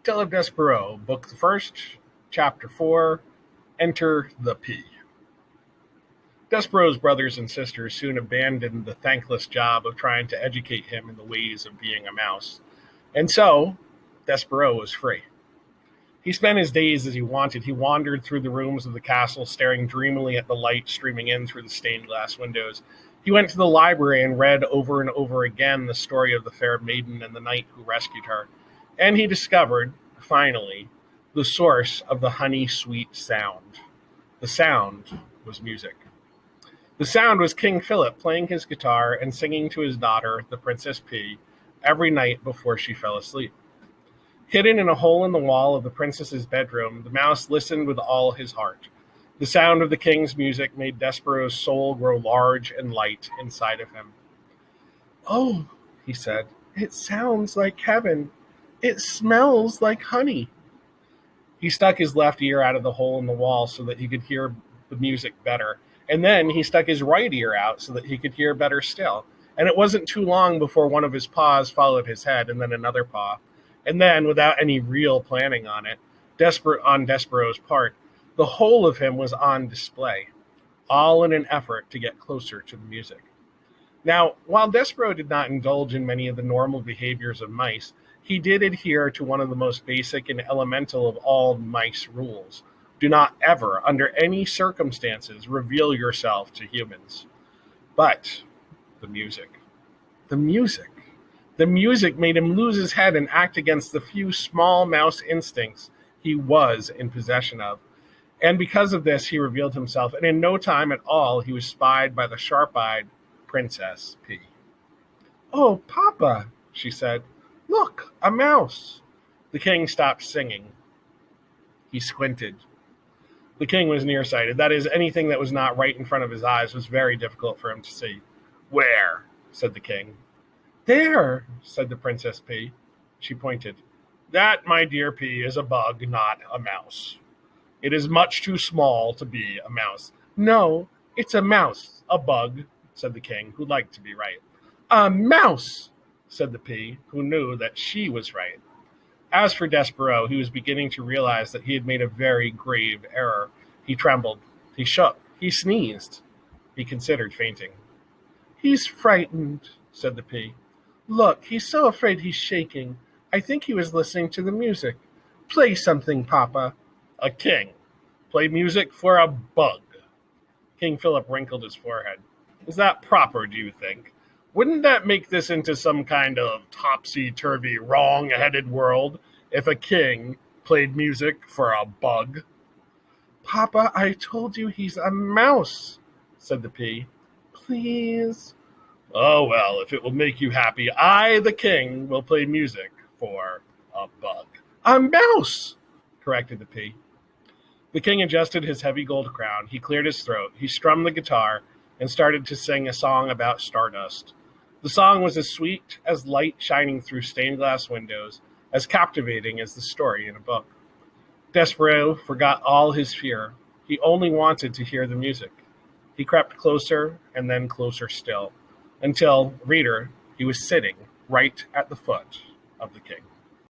Tale of Despereaux, Book the First, Chapter 4, Enter the P. Despereaux's brothers and sisters soon abandoned the thankless job of trying to educate him in the ways of being a mouse, and so Despereaux was free. He spent his days as he wanted. He wandered through the rooms of the castle, staring dreamily at the light streaming in through the stained glass windows. He went to the library and read over and over again the story of the fair maiden and the knight who rescued her. And he discovered, finally, the source of the honey-sweet sound. The sound was music. The sound was King Philip playing his guitar and singing to his daughter, the Princess P, every night before she fell asleep. Hidden in a hole in the wall of the princess's bedroom, the mouse listened with all his heart. The sound of the king's music made Despereaux's soul grow large and light inside of him. "Oh," he said, "it sounds like heaven. It smells like honey." He stuck his left ear out of the hole in the wall so that he could hear the music better, and then he stuck his right ear out so that he could hear better still. And it wasn't too long before one of his paws followed his head, and then another paw. And then, without any real planning on it, on Despereaux's part, the whole of him was on display, all in an effort to get closer to the music. Now, while Despereaux did not indulge in many of the normal behaviors of mice, he did adhere to one of the most basic and elemental of all mice rules. Do not ever, under any circumstances, reveal yourself to humans. But the music. The music. The music made him lose his head and act against the few small mouse instincts he was in possession of. And because of this, he revealed himself, and in no time at all, he was spied by the sharp-eyed Princess P. "Oh, Papa," she said, "look, a mouse." The king stopped singing. He squinted. The king was nearsighted. That is, anything that was not right in front of his eyes was very difficult for him to see. "Where?" said the king. "There," said the Princess P. She pointed. "That, my dear P, is a bug, not a mouse. It is much too small to be a mouse." "No, it's a mouse, a bug," said the king, who liked to be right. "A mouse," said the P, who knew that she was right. As for Despereaux, he was beginning to realize that he had made a very grave error. He trembled. He shook. He sneezed. He considered fainting. "He's frightened," said the P. "Look, he's so afraid he's shaking. I think he was listening to the music. Play something, Papa." "A king play music for a bug?" King Philip wrinkled his forehead. "Is that proper, do you think? Wouldn't that make this into some kind of topsy-turvy, wrong-headed world if a king played music for a bug?" "Papa, I told you he's a mouse," said the P. "Please." "Oh, well, if it will make you happy, I, the king, will play music for a bug." "A mouse," corrected the P. The king adjusted his heavy gold crown. He cleared his throat. He strummed the guitar and started to sing a song about stardust. The song was as sweet as light shining through stained glass windows, as captivating as the story in a book. Despereaux forgot all his fear. He only wanted to hear the music. He crept closer and then closer still, until, reader, he was sitting right at the foot of the king.